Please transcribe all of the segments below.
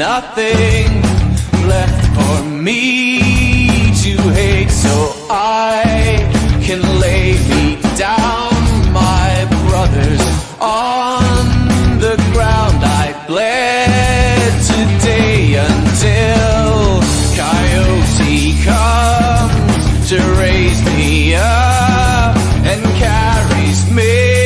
nothing left for me to hate, so I can lay me down, my brothers, on the ground. I bled today until Coyote comes to raise me up and carries me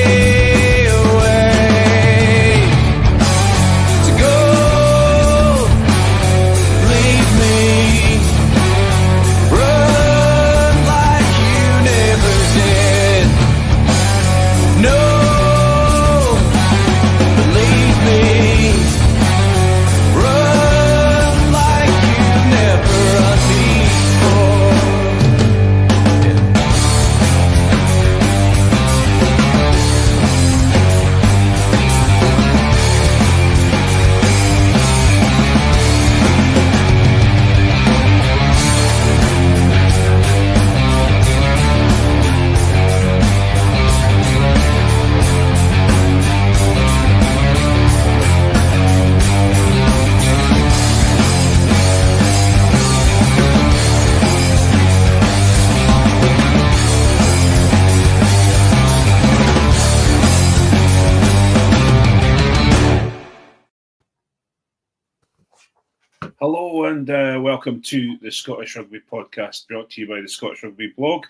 Hello and welcome to the Scottish Rugby podcast, brought to you by the Scottish Rugby blog.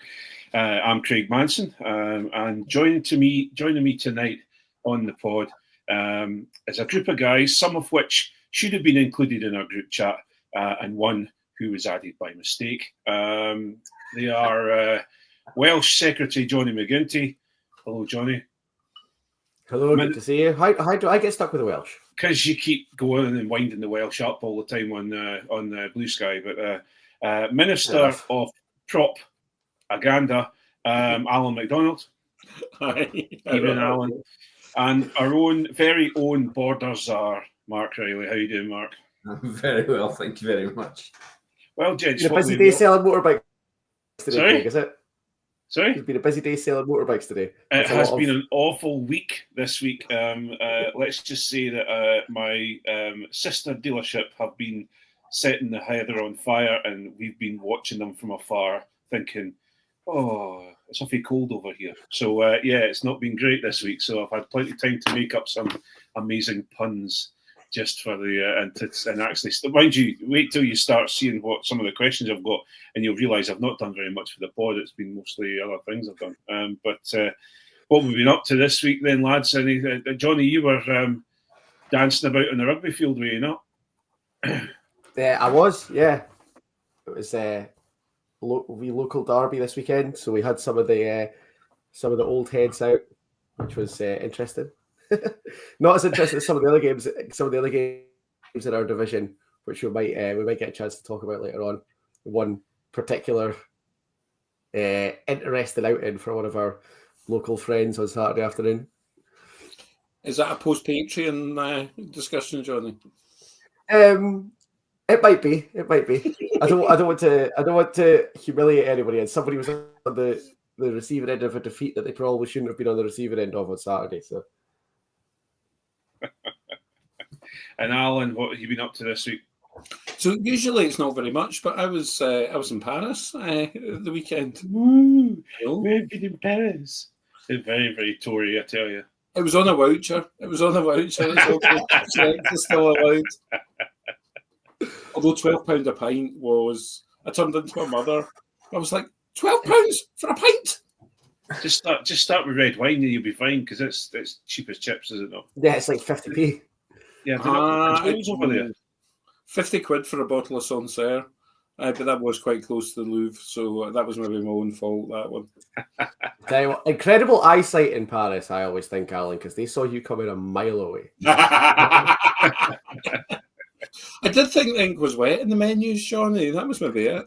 I'm Craig Manson, and joining me tonight on the pod is a group of guys, some of which should have been included in our group chat, and one who was added by mistake. They are Welsh Secretary Jonny McGinty. Hello, Jonny. Hello, good to see you. How do I get stuck with the Welsh? Because you keep going and winding the Welsh up all the time on Blue Sky. But Minister of Prop Aganda, Allan MacDonald. Hi. Evening, Allan. And our own very own border czar, Mark Riley. How you doing, Mark? I'm very well, thank you very much. Well, gents, it's been a busy day selling motorbikes today, Sorry? Craig, is it? Sorry? It's been a busy day selling motorbikes today. It has been an awful week this week. Let's just say that my sister dealership have been setting the heather on fire, and we've been watching them from afar, thinking, "Oh, it's awfully cold over here." So it's not been great this week. So I've had plenty of time to make up some amazing puns just for the and actually, mind you, wait till you start seeing what some of the questions I've got, and you'll realise I've not done very much for the pod. It's been mostly other things I've done. But what we've been up to this week, then, lads? Jonny, you were dancing about on the rugby field, were you not? I was, yeah. It was local derby this weekend, so we had some of the old heads out, which was interesting. Not as interesting as some of the other games. Some of the other games in our division, which we might get a chance to talk about later on. One particular interesting outing for one of our local friends on Saturday afternoon. Is that a post-Patreon discussion, Jonny? It might be. I don't want to humiliate anybody. And somebody was on the receiving end of a defeat that they probably shouldn't have been on the receiving end of on Saturday. So. And Allan, what have you been up to this week? So usually it's not very much, but I was in Paris the weekend. Woo! We've been in Paris. It's very, very Tory, I tell you. It was on a voucher. It's still allowed. Although £12 a pint was, I turned into a mother. I was like, £12 for a pint? Just start with red wine and you'll be fine, because it's cheap as chips, is it not? Yeah, it's like 50p. Yeah, over there. 50 quid for a bottle of Sancerre, but that was quite close to the Louvre, so that was maybe my own fault, that one. Tell you what, incredible eyesight in Paris, I always think, Allan, because they saw you coming a mile away. I did think the ink was wet in the menus, Jonny. That was maybe it.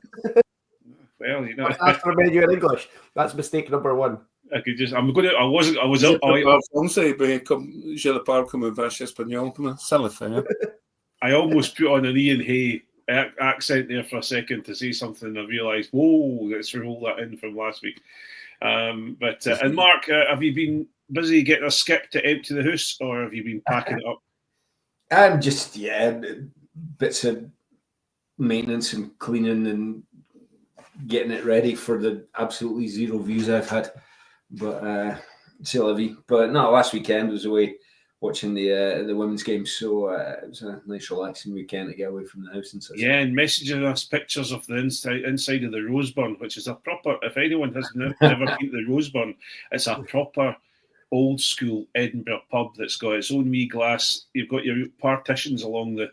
Well, you know, that's for a menu in English. That's mistake number one. I was up. Français, mais comme j'ai le parle comme un vache espagnol, comme ça le fait. I almost put on an Ian Hay accent there for a second to say something. I realised, whoa, let's roll that in from last week. And Mark, have you been busy getting a skip to empty the house, or have you been packing it up? I'm just, bits of maintenance and cleaning and getting it ready for the absolutely zero views I've had. But c'est la vie. But no, last weekend was away watching the women's game, so it was a nice relaxing weekend to get away from the house and such. Yeah, and messaging us pictures of the inside of the Roseburn, which is a proper, if anyone has never been to the Roseburn, it's a proper old school Edinburgh pub that's got its own wee glass. You've got your partitions along the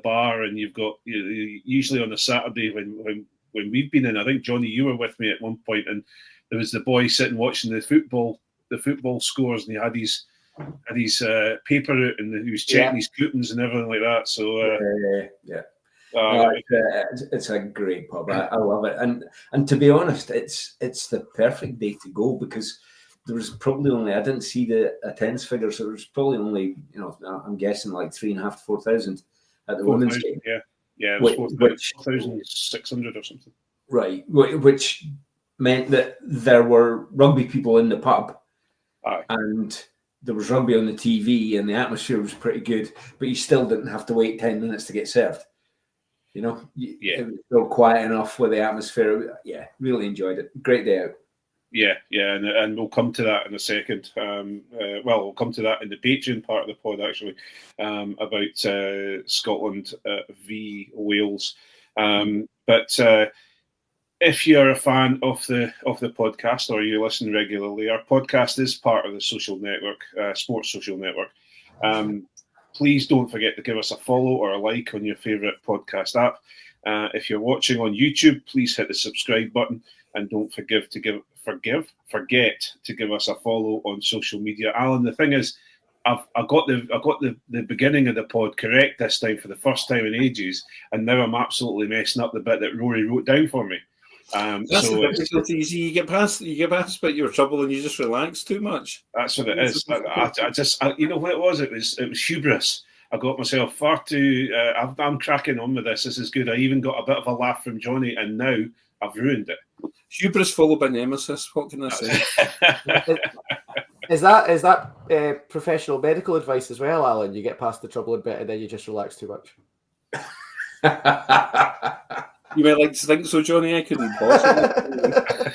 bar, and you've got usually on a Saturday when we've been in, I think Jonny, you were with me at one point, and there was the boy sitting watching the football scores, and he had his paper out, and he was checking his coupons and everything like that. So it's a great pub. I love it, and to be honest, it's the perfect day to go because there was probably only, I didn't see the attendance figures, so there was probably only, I'm guessing like 3,500 to 4,000 at the women's game. Yeah, it was 4,600 or something. Right, which meant that there were rugby people in the pub. Aye. And there was rugby on the TV, and the atmosphere was pretty good, but you still didn't have to wait 10 minutes to get served. It was still quiet enough with the atmosphere. Yeah, really enjoyed it. Great day out. Yeah, and we'll come to that in a second. We'll come to that in the Patreon part of the pod, actually, about Scotland v Wales. But if you're a fan of the podcast or you listen regularly, our podcast is part of the social network, sports social network. Please don't forget to give us a follow or a like on your favourite podcast app. If you're watching on YouTube, please hit the subscribe button, and don't forget to give us a follow on social media. Alan, the thing is, I got the beginning of the pod correct this time for the first time in ages, and now I'm absolutely messing up the bit that Rory wrote down for me. That's the difficulty. You get past about your trouble, and you just relax too much. That's what it is. I just you know what it was? It was hubris. I got myself far too. I'm cracking on with this. This is good. I even got a bit of a laugh from Jonny, and now I've ruined it. Hubris followed by nemesis. What can I say? Is that professional medical advice as well, Alan? You get past the troubling bit and then you just relax too much. You might like to think so, Jonny. I couldn't possibly.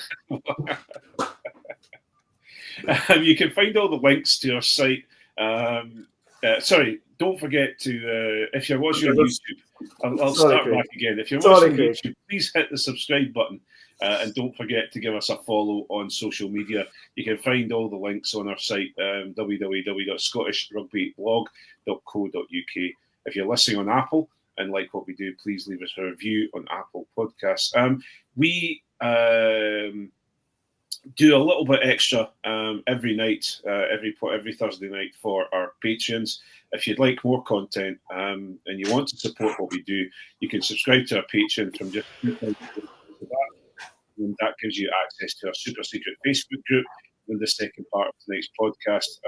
You can find all the links to our site. Don't forget to, if you're watching on YouTube, I'll start back again. If you're watching on YouTube, please hit the subscribe button, and don't forget to give us a follow on social media. You can find all the links on our site, www.scottishrugbyblog.co.uk. If you're listening on Apple and like what we do, please leave us a review on Apple Podcasts. We do a little bit extra every night, every Thursday night for our Patreons. If you'd like more content and you want to support what we do, you can subscribe to our Patreon from just £2 and that gives you access to our super secret Facebook group in the second part of tonight's podcast,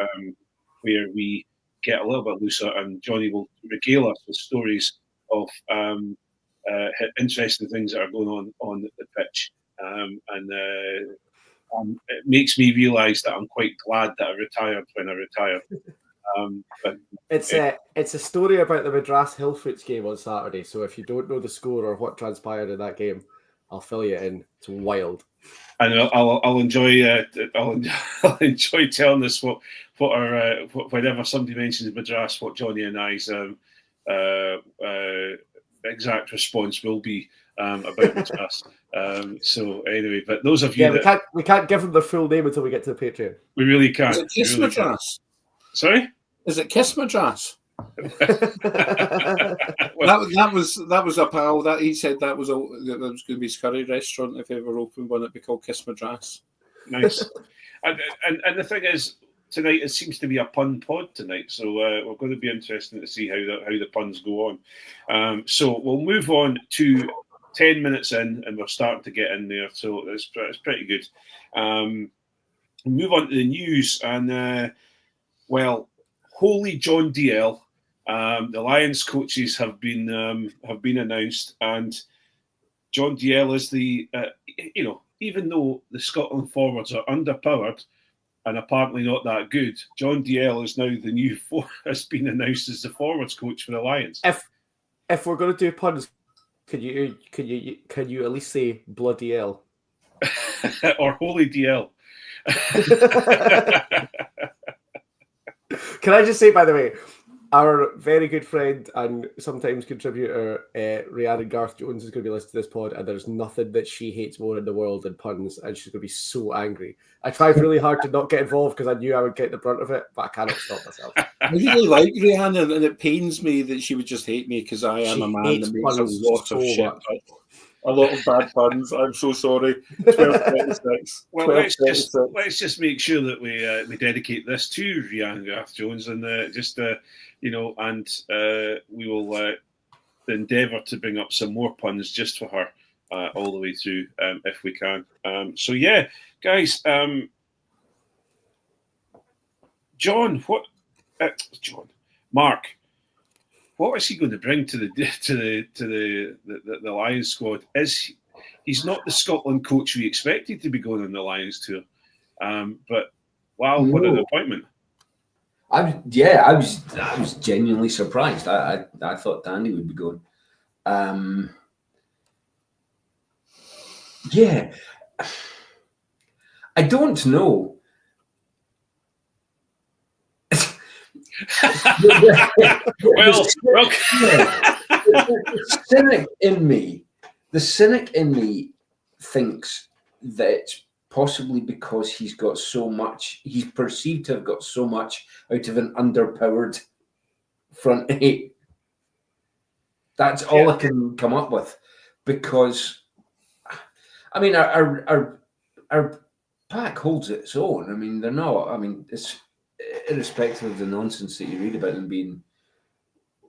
where we get a little bit looser, and Jonny will regale us with stories of interesting things that are going on the pitch, it makes me realise that I'm quite glad that I retired when I retired. But it's a story about the Madras Hillfoots game on Saturday. So if you don't know the score or what transpired in that game, I'll fill you in. It's wild. And I'll enjoy I'll enjoy telling us what whenever somebody mentions Madras, what Jonny and I's exact response will be about Madras. So anyway, but those of you we can't give them the full name until we get to the Patreon. We really can't. Is it Kiss Madras? Sorry? Is it Kiss Madras? that was a pal that he said that was going to be his curry restaurant if he ever opened one. It'd be called Kiss Madras. Nice. and the thing is, tonight it seems to be a pun pod tonight, so we're going to be interesting to see how the puns go on. So we'll move on to 10 minutes in, and we're starting to get in there, so it's pretty good. We'll move on to the news, and holy John DL. The Lions coaches have been announced, and John DL is the even though the Scotland forwards are underpowered and apparently not that good, John DL is now the new has been announced as the forwards coach for the Lions. If if we're going to do puns, can you at least say bloody hell? Or holy DL. Can I just say, by the way, our very good friend and sometimes contributor, Rhiannon Garth Jones, is going to be listening to this pod, and there's nothing that she hates more in the world than puns, and she's going to be so angry. I tried really hard to not get involved because I knew I would get the brunt of it, but I cannot stop myself. I really like Rihanna, and it pains me that she would just hate me because I am She a man hates that makes a puns lot so of shit. much. A lot of bad puns. I'm so sorry. 12:36. Well, let's just make sure that we dedicate this to Rhiannon Garth Jones, and we will endeavour to bring up some more puns just for her all the way through if we can. So yeah, guys. Mark, what is he going to bring to the Lions squad? He's not the Scotland coach we expected to be going on the Lions tour, but wow, what an appointment! I was genuinely surprised. I thought Danny would be going. Yeah, I don't know. The cynic in me thinks that it's possibly because he's perceived to have got so much out of an underpowered front eight. That's all I can come up with, because I mean our pack holds its own. I mean, they're not. I mean, it's irrespective of the nonsense that you read about them being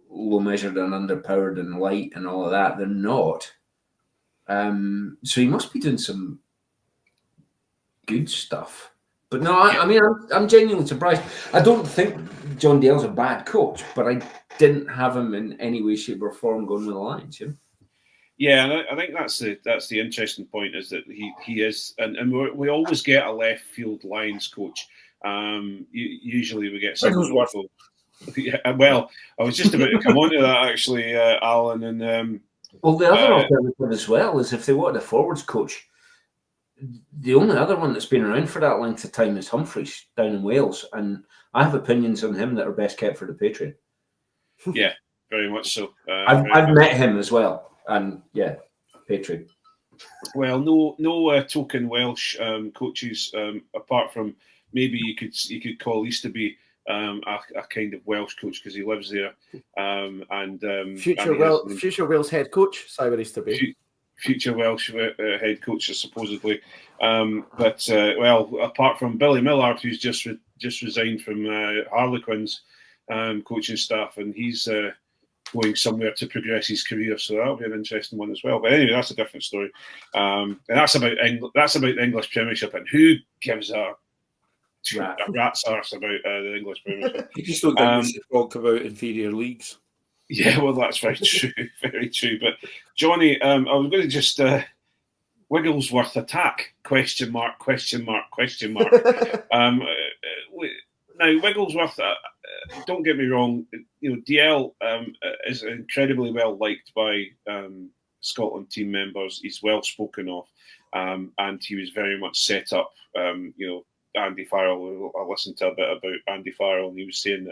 low measured and underpowered and light and all of that, they're not. So he must be doing some good stuff. But no, I mean, I'm genuinely surprised. I don't think John Dale's a bad coach, but I didn't have him in any way, shape, or form going with the Lions. Yeah, and I think that's the interesting point, is that he is, and we always get a left field Lions coach. Usually we get some. Yeah, well, I was just about to come on to that actually, Allan, and well, the other alternative as well is if they wanted a forwards coach. The only other one that's been around for that length of time is Humphreys down in Wales, and I have opinions on him that are best kept for the Patreon. Yeah, very much so. I've met him as well, and yeah, Patreon. Well, no token Welsh coaches apart from maybe you could call Easterby a kind of Welsh coach because he lives there, future Wales head coach Simon Easterby. Future Welsh head coach, supposedly. But apart from Billy Millard, who's just resigned from Harlequins coaching staff, and he's going somewhere to progress his career, so that'll be an interesting one as well. But anyway, that's a different story, and that's about the English Premiership, and who gives a rat's arse about the English Premiership? You just don't think we should talk about inferior leagues. Yeah, well, that's very true, very true. But Jonny, I was going to just Wigglesworth attack ? Now Wigglesworth, don't get me wrong. DL is incredibly well liked by Scotland team members. He's well spoken of, and he was very much set up. Andy Farrell, I listened to a bit about Andy Farrell, and he was saying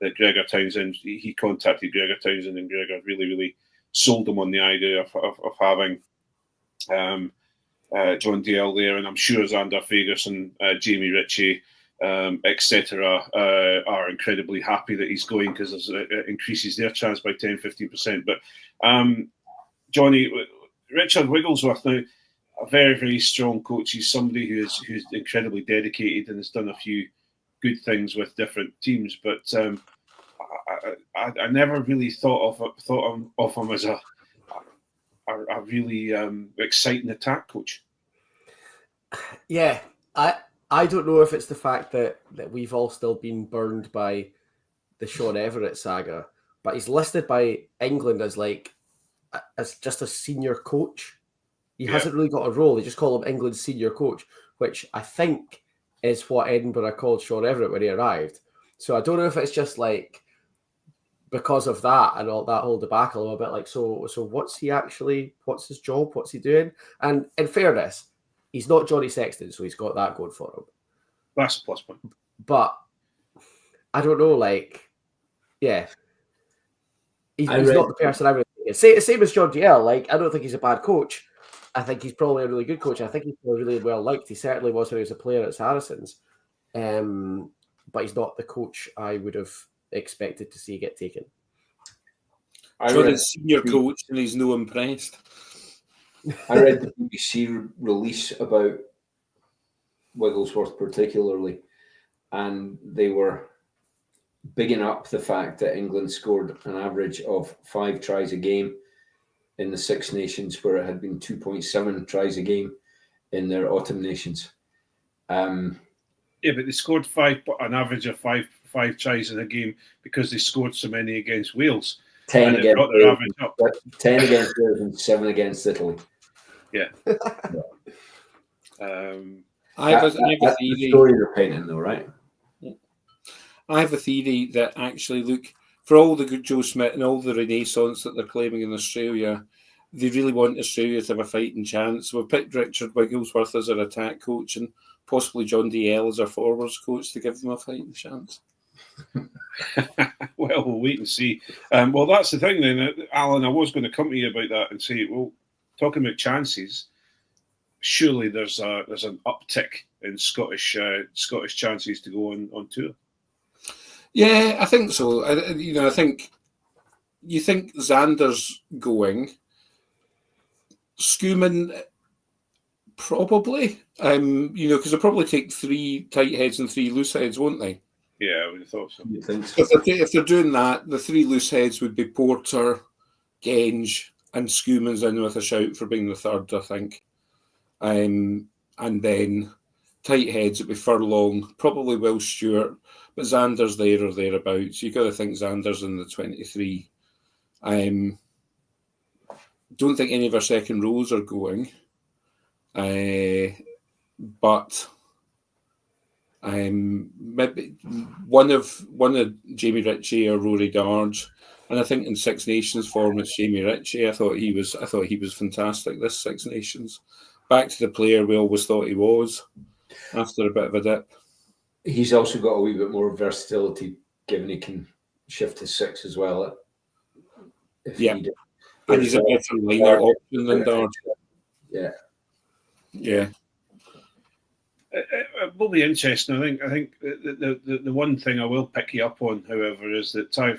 that Gregor Townsend, he contacted Gregor Townsend, and Gregor really, really sold him on the idea of having John DL there, and I'm sure Xander Fagerson, Jamie Ritchie, etc. Are incredibly happy that he's going, because it increases their chance by 10-15%. But Jonny, Richard Wigglesworth now, a very, very strong coach. He's somebody who's incredibly dedicated and has done a few good things with different teams. But I never really thought of him as a really exciting attack coach. Yeah, I don't know if it's the fact that we've all still been burned by the Sean Everett saga, but he's listed by England as just a senior coach. He hasn't really got a role. They just call him England's senior coach, which I think is what Edinburgh called Sean Everett when he arrived. So I don't know if it's just because of that and all that whole debacle, I'm a bit like, so what's his job? What's he doing? And in fairness, he's not Johnny Sexton, so he's got that going for him. That's a plus point. But I don't know, he's not the person I would think. Same as John DL. I don't think he's a bad coach. I think he's probably a really good coach. I think he's really well liked. He certainly was when he was a player at Saracens. But he's not the coach I would have expected to see get taken. Johnny's senior coach and he's no impressed. I read the BBC release about Wigglesworth particularly, and they were bigging up the fact that England scored an average of 5 tries a game in the Six Nations, where it had been 2.7 tries a game in their Autumn Nations. Yeah, but they scored an average of five tries in a game because they scored so many against Wales. 10 against Wales, 10 against Wales and 7 against Italy. Yeah. I have a That's the theory. story they're painting, though, right? I have a theory that actually, look, for all the good Joe Smith and all the renaissance that they're claiming in Australia, they really want Australia to have a fighting chance. We've picked Richard Wigglesworth as our attack coach and possibly John DL as our forwards coach to give them a fighting chance. Well, we'll wait and see. Well, that's the thing then, Alan. I was going to come to you about that and say, well, talking about chances, surely there's an uptick in Scottish chances to go on tour. Yeah, I think so. I think you think Xander's going. Schoeman probably, because they'll probably take 3 tight heads and 3 loose heads, won't they? Yeah, I would have thought so. You think so? If they're doing that, the 3 loose heads would be Porter, Genge, and Schoeman's in with a shout for being the third, I think. And then tight heads would be Furlong, probably Will Stewart, but Xander's there or thereabouts. You've got to think Xander's in the 23. Don't think any of our second rows are going. But maybe one of Jamie Ritchie or Rory Darge, and I think in Six Nations form it's Jamie Ritchie. I thought he was fantastic this Six Nations. Back to the player we always thought he was after a bit of a dip. He's also got a wee bit more versatility, given he can shift to 6 as well. And he's a better liner option than Darge. Yeah. It will be interesting. I think the one thing I will pick you up on, however, is that Ty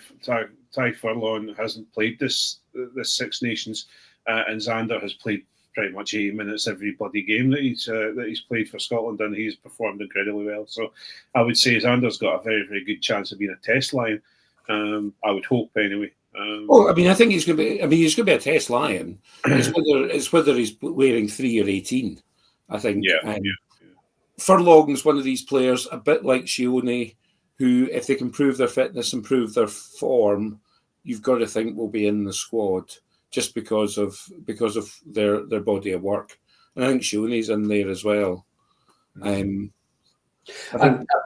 Furlong hasn't played this Six Nations, and Xander has played pretty much 80 minutes every bloody game that he's played for Scotland, and he's performed incredibly well. So I would say Xander's got a very, very good chance of being a test lion. I would hope anyway. I think he's going to be. He's going to be a test lion. It's whether he's wearing 3 or 18. I think. Furlong's one of these players, a bit like Shione, who, if they can prove their fitness, improve their form, you've got to think will be in the squad just because of their body of work. And I think Shione's in there as well. And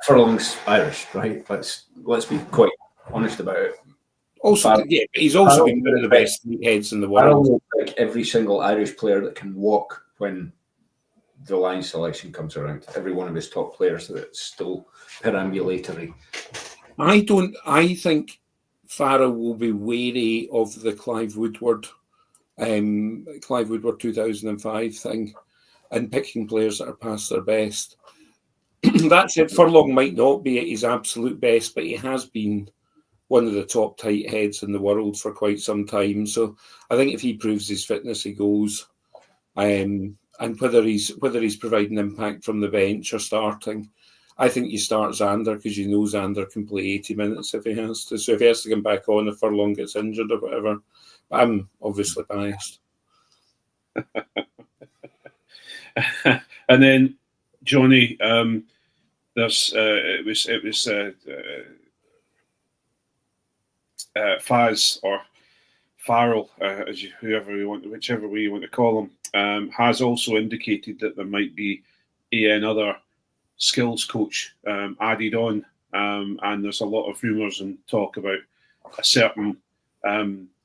Furlong's Irish, right? Let's be quite honest about it. Also, he's also been one of the best heads in the world. I don't think every single Irish player that can walk when the line selection comes around. Every one of his top players that's still perambulatory. I think Farrell will be wary of the Clive Woodward 2005 thing and picking players that are past their best. That's it. Furlong might not be at his absolute best, but he has been one of the top tight heads in the world for quite some time. So I think if he proves his fitness, he goes. And whether he's providing impact from the bench or starting, I think you start Xander because you know Xander can play 80 minutes if he has to. So if he has to come back on if Furlong gets injured or whatever, I'm obviously biased. And then Jonny, there's it was Faz or Farrell, whichever way you want to call him, has also indicated that there might be another skills coach added on, and there's a lot of rumours and talk about a certain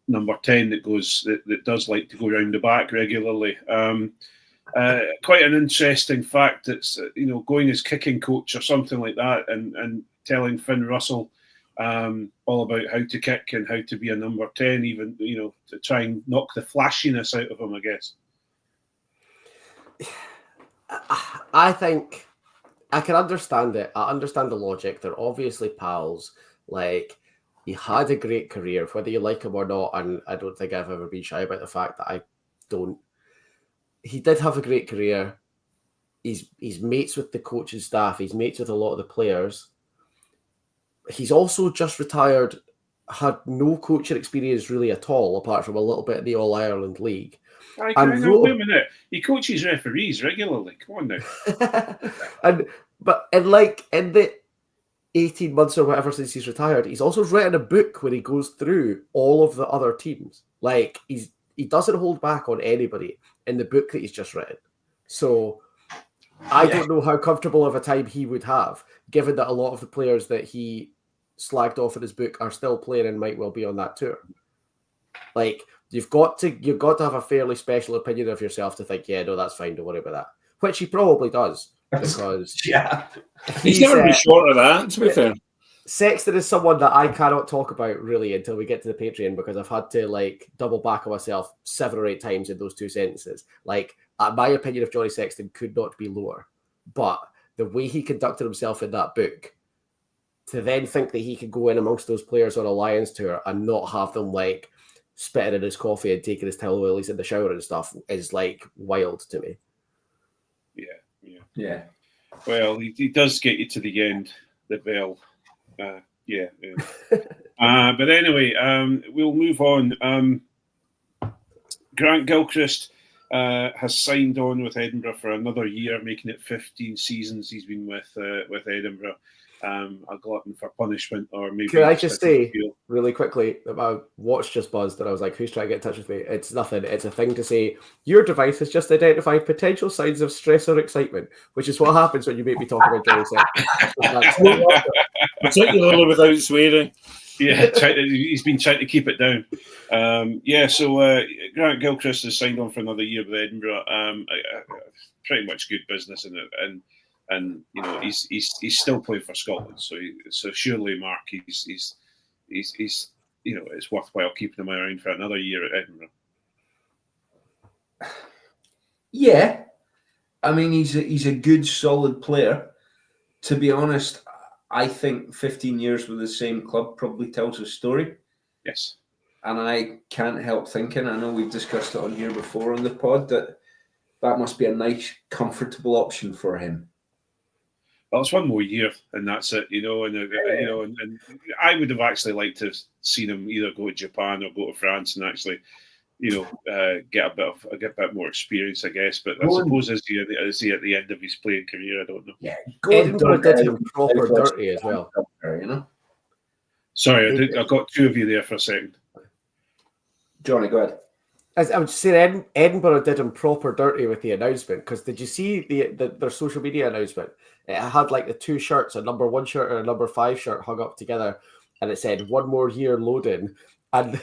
number 10 that does like to go round the back regularly. Quite an interesting fact. It's going as kicking coach or something like that, and telling Finn Russell all about how to kick and how to be a number 10, even to try and knock the flashiness out of him, I guess. I think I can understand it. I understand the logic. They're obviously pals. Like, he had a great career, whether you like him or not, and I don't think I've ever been shy about the fact that I don't. He did have a great career. He's mates with the coaching staff. He's mates with a lot of the players. He's also just retired, had no coaching experience really at all, apart from a little bit in the All-Ireland League. Wait a minute. He coaches referees regularly. Come on now. But in the 18 months or whatever since he's retired, he's also written a book where he goes through all of the other teams. Like, he doesn't hold back on anybody in the book that he's just written. So I don't know how comfortable of a time he would have, given that a lot of the players that he slagged off in his book are still playing and might well be on that tour. Like, you've got to have a fairly special opinion of yourself to think, yeah, no, that's fine, don't worry about that. Which he probably does, because he's never been short of that, to be fair. Sexton is someone that I cannot talk about really until we get to the Patreon, because I've had to double back on myself 7 or 8 times in those 2 sentences. My opinion of Jonny Sexton could not be lower, but the way he conducted himself in that book, to then think that he could go in amongst those players on a Lions tour and not have them spitting in his coffee and taking his towel while he's in the shower and stuff is wild to me. Yeah. Well, he does get you to the end, the bell. But anyway, we'll move on. Grant Gilchrist has signed on with Edinburgh for another year, making it 15 seasons he's been with Edinburgh. A glutton for punishment, or maybe. Can I just say really quickly that my watch just buzzed and I was like, who's trying to get in touch with me? It's nothing. It's a thing to say, your device has just identified potential signs of stress or excitement, which is what happens when you make me talk about Jonny Sexton. Particularly without swearing. Yeah, he's been trying to keep it down. So Grant Gilchrist has signed on for another year with Edinburgh. Pretty much good business in it, and he's still playing for Scotland. So surely, Mark, he's it's worthwhile keeping him around for another year at Edinburgh. Yeah, I mean he's a good, solid player. To be honest, I think 15 years with the same club probably tells a story. Yes. And I can't help thinking, I know we've discussed it on here before on the pod, that must be a nice, comfortable option for him. Well, it's one more year, and that's it, and I would have actually liked to have seen him either go to Japan or go to France and actually, get a bit more experience, I guess. But I suppose is he at the end of his playing career? I don't know. Yeah, Edinburgh did him proper dirty as well. Sorry, I got 2 of you there for a second. Jonny, go ahead. As I would say, Edinburgh did him proper dirty with the announcement, because did you see their social media announcement? It had the 2 shirts, a number 1 shirt and a number 5 shirt hung up together, and it said 1 more year loading. And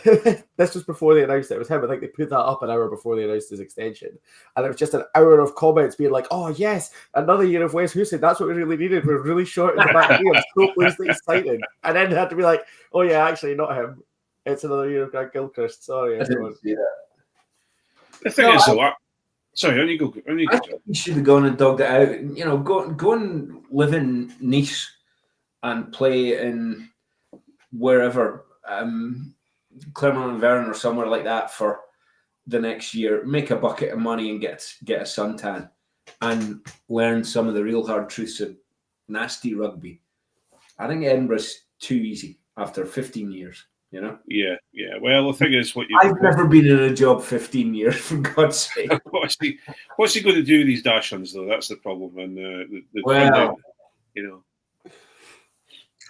this was before they announced it. It was him. I think they put that up an hour before they announced his extension. And it was just an hour of comments being like, oh, yes, another year of Wes Houston. That's what we really needed. We're really short in the back here. I'm so pleased that he's signing. And then they had to be like, oh, yeah, actually, not him. It's another year of Grant Gilchrist. Sorry, everyone. The thing is, sorry, only go. I think he should have gone and dogged it out. Go and live in Nice and play in wherever, Clermont-Ferrand or somewhere like that for the next year. Make a bucket of money and get a suntan and learn some of the real hard truths of nasty rugby. I think Edinburgh's too easy after 15 years. Yeah. Well, the thing is, I've never been in a job 15 years, for God's sake. What's he going to do with these dash-ons, though? That's the problem. And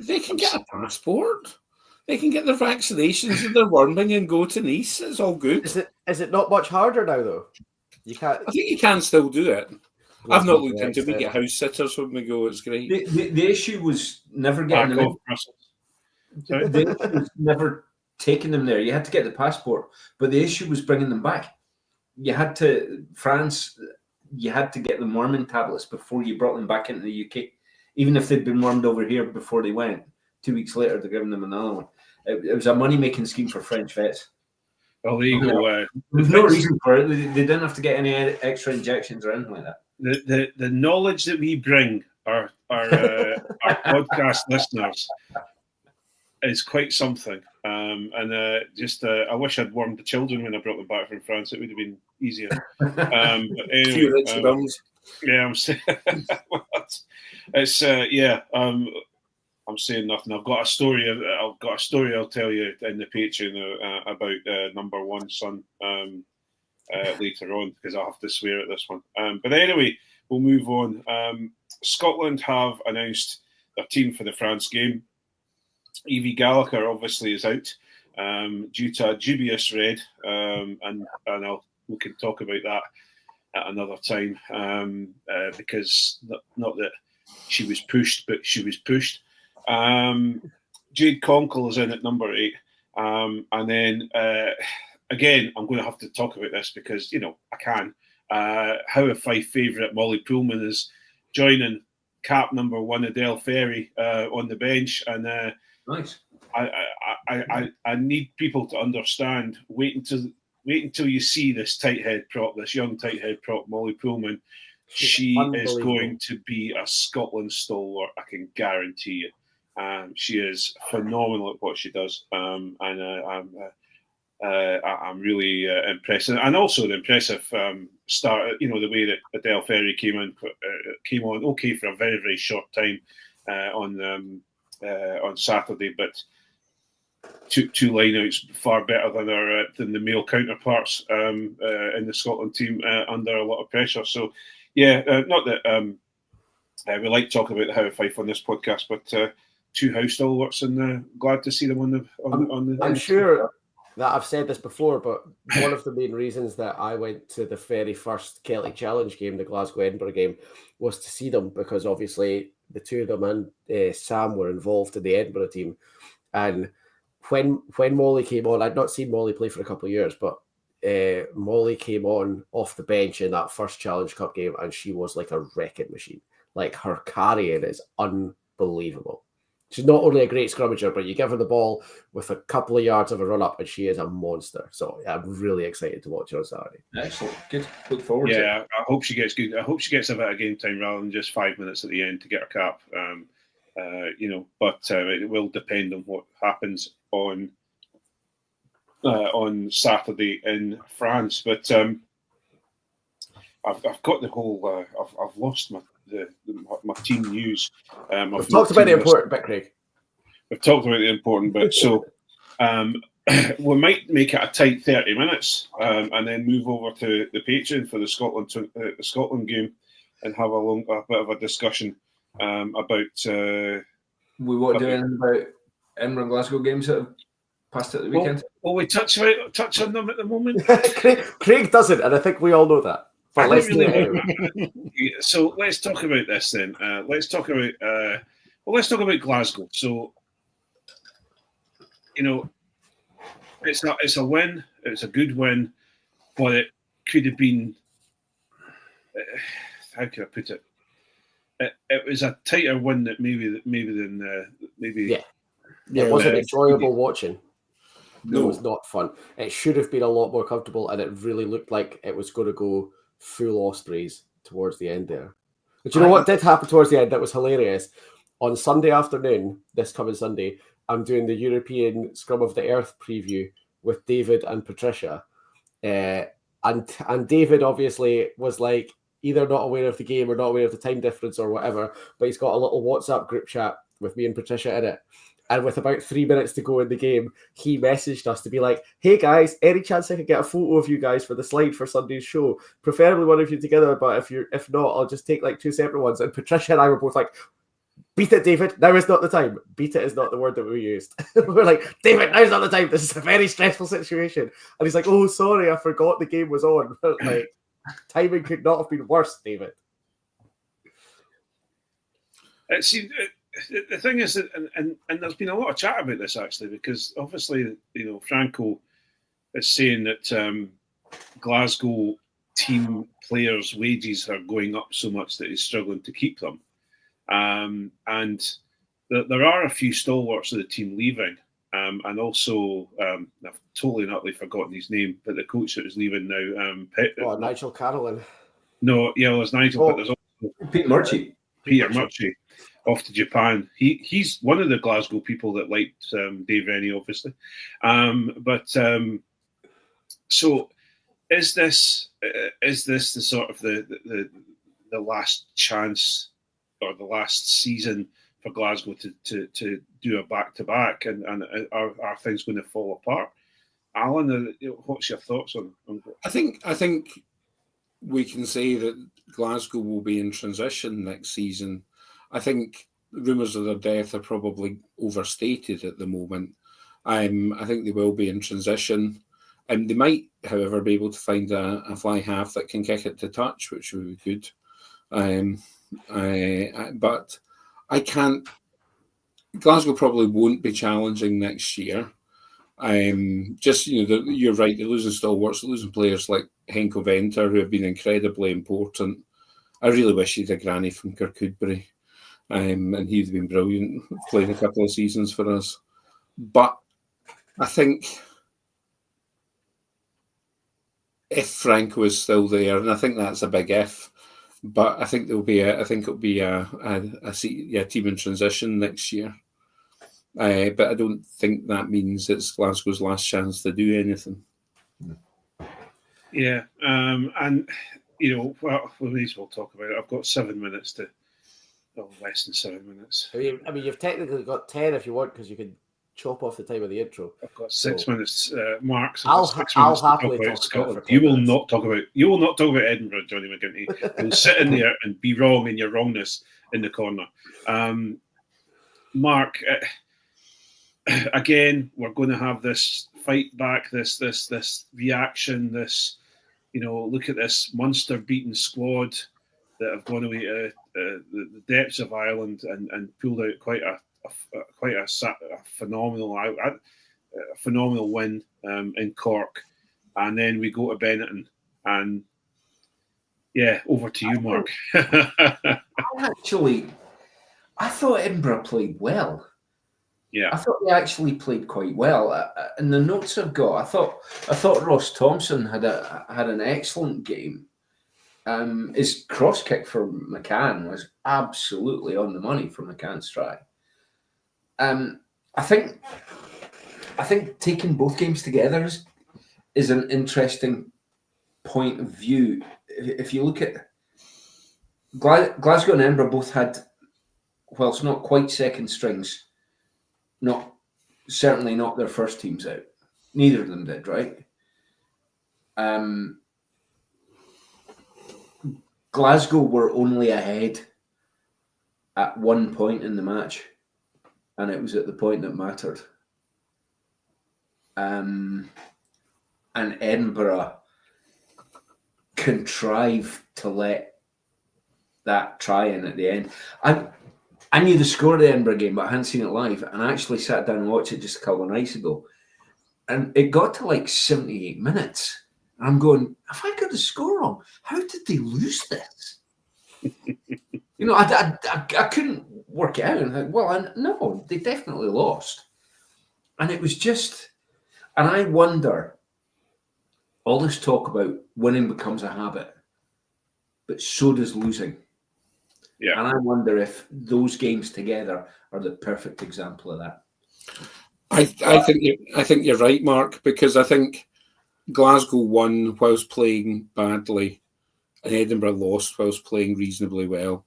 they can get a passport. They can get their vaccinations and their worming and go to Nice. It's all good. Is it not much harder now, though? You can't. I think you can still do it. I've not looked into it. We get house sitters when we go. It's great. The issue was never getting them in. Sorry? The issue was never taking them there. You had to get the passport, but the issue was bringing them back. You had to France. You had to get them warming tablets before you brought them back into the UK, even if they'd been warmed over here before they went. 2 weeks later, they're giving them another one. It was a money-making scheme for French vets. Well, there you go. There's no reason for it. They didn't have to get any extra injections or anything like that. The knowledge that we bring our podcast listeners is quite something. I wish I'd warmed the children when I brought them back from France. It would have been easier. But anyway, yeah, I'm saying it's I'm saying nothing. I've got a story. I'll tell you in the Patreon about number one son later on, because I'll have to swear at this one. But anyway, we'll move on. Scotland have announced their team for the France game. Evie Gallagher obviously is out due to a dubious red, and we can talk about that at another time, because not that she was pushed, but she was pushed. Jade Conkle is in at number 8, and then again, I'm going to have to talk about this because I can. How Fife favourite Molly Pullman is joining cap number 1 Adele Ferry on the bench, and nice. I need people to understand. Wait until you see this young tight head prop, Molly Pullman. She is going to be a Scotland stalwart. I can guarantee you. She is phenomenal at what she does, and I'm really impressed. And also the impressive start. The way that Adele Ferry came on okay for a very, very short time on Saturday, but two lineouts far better than the male counterparts in the Scotland team under a lot of pressure. So yeah, not that we like talking about the How Fife on this podcast, but two house stalwarts, and glad to see them on the. I'm sure that I've said this before, but one of the main reasons that I went to the very first Celtic Challenge game, the Glasgow-Edinburgh game, was to see them, because obviously the two of them and Sam were involved in the Edinburgh team. And when Molly came on, I'd not seen Molly play for a couple of years, but Molly came on off the bench in that first Challenge Cup game, and she was like a wrecking machine. Like, her carrying is unbelievable. She's not only a great scrummager, but you give her the ball with a couple of yards of a run-up, and she is a monster. So I'm really excited to watch her on Saturday. Excellent. Good. Look forward to it. Yeah, I hope she gets good. I hope she gets a bit of game time rather than just 5 minutes at the end to get her cap. But it will depend on what happens on Saturday in France. But I've got the whole. I've lost my team news. We've talked about the important bit, Craig. We've talked about the important bit. So we might make it a tight 30 minutes and then move over to the Patreon for the Scotland game and have a bit of a discussion about. We won't do anything about Edinburgh and Glasgow games that have passed at the weekend. Will we touch on them at the moment? Craig doesn't, and I think we all know that. So let's talk about this then. Let's talk about Glasgow. So, it's a win. It's a good win, but it could have been. How can I put it? It was a tighter win that maybe. Yeah, it wasn't enjoyable watching. No, it was not fun. It should have been a lot more comfortable, and it really looked like it was going to go full Ospreys towards the end there. But you know what did happen towards the end that was hilarious? On Sunday afternoon, this coming Sunday, I'm doing the European Scrum of the Earth preview with David and Patricia. And David obviously was like either not aware of the game or not aware of the time difference or whatever, but he's got a little WhatsApp group chat with me and Patricia in it. And with about 3 minutes to go in the game, he messaged us to be like, hey guys, any chance I could get a photo of you guys for the slide for Sunday's show? Preferably one of you together, but if not, I'll just take like 2 separate ones. And Patricia and I were both like, beat it, David. Now is not the time. Beat it is not the word that we used. We're like, David, now's not the time. This is a very stressful situation. And he's like, oh, sorry, I forgot the game was on. Like, timing could not have been worse, David. It seemed... the thing is that, and there's been a lot of chat about this actually, because obviously, Franco is saying that Glasgow team players' wages are going up so much that he's struggling to keep them. And there are a few stalwarts of the team leaving. And also, I've totally and utterly forgotten his name, but the coach that is leaving now. Nigel Carolan. No, yeah, there's Nigel, but there's also Peter Murchie off to Japan. He's one of the Glasgow people that liked Dave Rennie, obviously. So is this the sort of the last chance or the last season for Glasgow to do a back-to-back, and are things going to fall apart? Alan, what's your thoughts on? I think we can say that Glasgow will be in transition next season. I think rumours of their death are probably overstated at the moment. I think they will be in transition. They might, however, be able to find a fly half that can kick it to touch, which would be good. But I can't. Glasgow probably won't be challenging next year. You're right. They're losing stalwarts, they're losing players like Henko Venter, who have been incredibly important. I really wish he'd a granny from Kirkcudbright, and he'd have been brilliant, playing a couple of seasons for us. But I think if Franco is still there, and I think that's a big if, but I think it'll be a team in transition next year. But I don't think that means it's Glasgow's last chance to do anything. Yeah, and we may as well talk about it. I've got 7 minutes to, less than 7 minutes. I mean, you've technically got 10 if you want, because you can chop off the time of the intro. I've got 6 minutes, Mark. So I'll talk happily about talk Scotland. about You will not talk about Edinburgh, Jonny McGinty. You'll sit in there and be wrong in your wrongness in the corner. Mark, again, we're going to have this fight back, this reaction, this, look at this Munster-beaten squad that have gone away to the depths of Ireland and pulled out quite a phenomenal win in Cork, and then we go to Benetton, and over to you, Mark. I thought Edinburgh played well. Yeah, I thought they actually played quite well. In the notes I've got, I thought Ross Thompson had an excellent game. His cross kick for McCann was absolutely on the money for McCann's try. I think taking both games together is an interesting point of view. If you look at Glasgow and Edinburgh, both had, whilst not quite second strings, certainly not their first teams out. Neither of them did, right? Glasgow were only ahead at one point in the match, and it was at the point that mattered. And Edinburgh contrived to let that try in at the end. I knew the score of the Edinburgh game, but I hadn't seen it live, and I actually sat down and watched it just a couple of nights ago. And it got to like 78 minutes. And I'm going, have I got the score wrong? How did they lose this? I couldn't work it out. And I thought, no, they definitely lost. And it was just, and I wonder, all this talk about winning becomes a habit, but so does losing. Yeah. And I wonder if those games together are the perfect example of that. I think you're right, Mark, because I think Glasgow won whilst playing badly, and Edinburgh lost whilst playing reasonably well.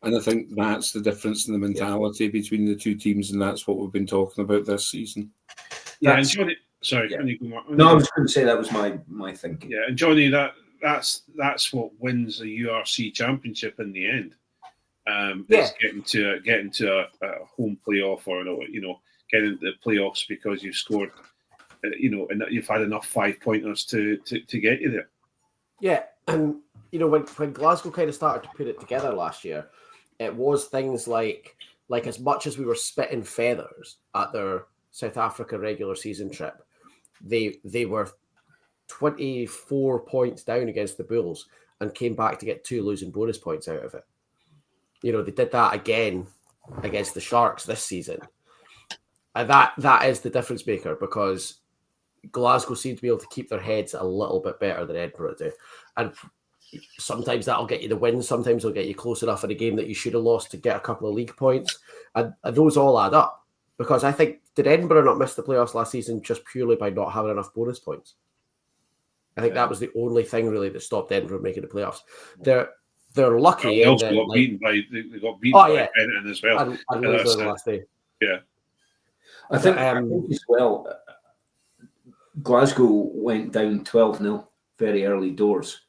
And I think that's the difference in the mentality between the two teams, and that's what we've been talking about this season. Yeah, and Jonny, sorry. Yeah. No, I was going to say that was my thinking. Yeah, and Jonny, that's what wins a URC championship in the end. It's getting to a home playoff, or getting into the playoffs because you've scored, and you've had enough 5-pointers to get you there. Yeah, and when Glasgow kind of started to put it together last year, it was things like like as much as we were spitting feathers at their South Africa regular season trip, they were 24 points down against the Bulls and came back to get 2 losing bonus points out of it. You know, they did that again against the Sharks this season. And that is the difference maker, because Glasgow seem to be able to keep their heads a little bit better than Edinburgh do. And sometimes that'll get you the win. Sometimes it'll get you close enough in a game that you should have lost to get a couple of league points. And those all add up. Because I think, did Edinburgh not miss the playoffs last season just purely by not having enough bonus points? I think that was the only thing really that stopped Edinburgh making the playoffs. They're lucky. They also got beaten by Benetton as well. And lose on the last day. Yeah. I think as well, Glasgow went down 12-0 very early doors,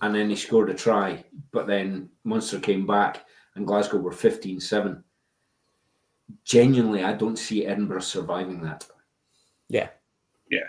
and then he scored a try, but then Munster came back and Glasgow were 15-7. Genuinely, I don't see Edinburgh surviving that. Yeah. Yeah.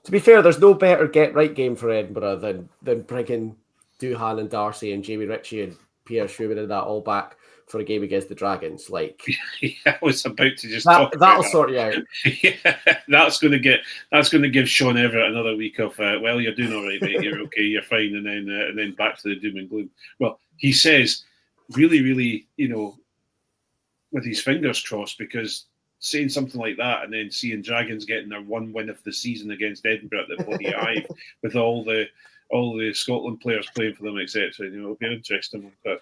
To be fair, there's no better get-right game for Edinburgh than bringing Duhan and Darcy and Jamie Ritchie and Pierre Schumann and that all back for a game against the Dragons. Like, yeah, I was about to just talk about that'll that. sort you out. Yeah, that's going to give Sean Everett another week of well, you're doing all right, mate. You're okay, you're fine, and then back to the doom and gloom. Well, he says really, really, with his fingers crossed, because saying something like that and then seeing Dragons getting their one win of the season against Edinburgh at the bloody Hive with all the Scotland players playing for them, etc. It'll be interesting. But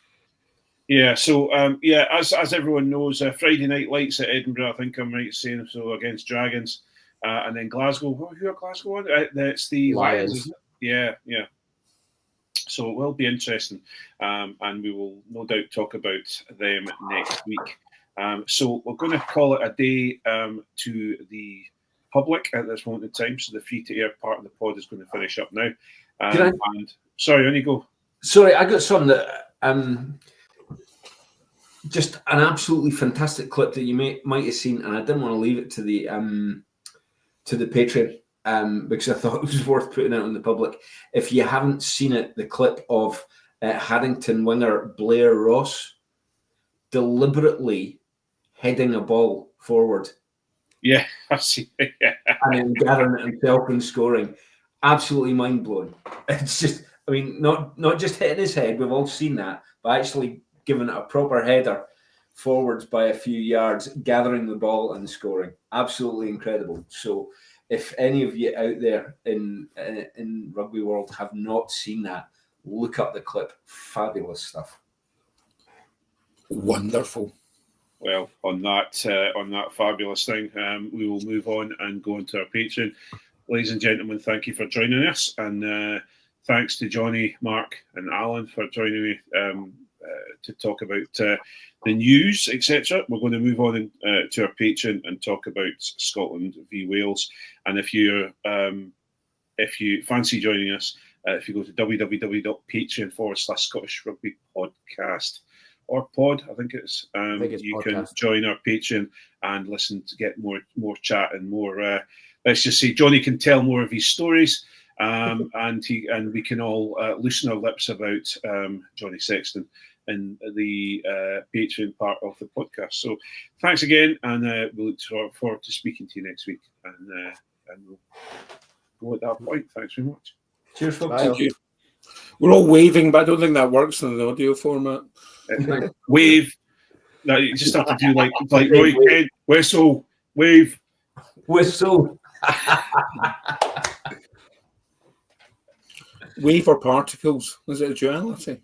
yeah, so as everyone knows, Friday night lights at Edinburgh. I think I'm right saying so, against Dragons, and then Glasgow. Who are Glasgow on? It's the Lions. Isn't it? Yeah. So it will be interesting, and we will no doubt talk about them next week. So we're going to call it a day to the public at this moment in time. So the free-to-air part of the pod is going to finish up now. Sorry, on you go. Sorry, I got some that just an absolutely fantastic clip that you might have seen, and I didn't want to leave it to the Patreon because I thought it was worth putting out on the public. If you haven't seen it, the clip of Haddington winger Blair Ross deliberately heading a ball forward. Yeah, I've seen it. Yeah. And then gathering it himself and scoring. Absolutely mind-blowing. It's just, I mean, not just hitting his head, we've all seen that, but actually giving it a proper header forwards by a few yards, gathering the ball and scoring. Absolutely incredible. So if any of you out there in rugby world have not seen that, look up the clip. Fabulous stuff. Wonderful. Well, on that fabulous thing, we will move on and go into our Patreon. Ladies and gentlemen, thank you for joining us, and thanks to Jonny, Mark, and Allan for joining me to talk about the news, etc. We're going to move on to our Patreon and talk about Scotland v Wales. And if you fancy joining us, if you go to www.patreon.com/Scottish Rugby Podcast. Or pod, I think it's. You podcast. Can join our Patreon and listen to get more chat and more. Let's just say Jonny can tell more of his stories, and we can all loosen our lips about Jonny Sexton in the Patreon part of the podcast. So thanks again, and we look forward to speaking to you next week. And we'll go at that point. Thanks very much. Cheers, folks. Thank you. We're all waving, but I don't think that works in the audio format. Wave. No, you just have to do like Roy Kent. Whistle. Wave. Whistle. Wave or particles? Is it a duality?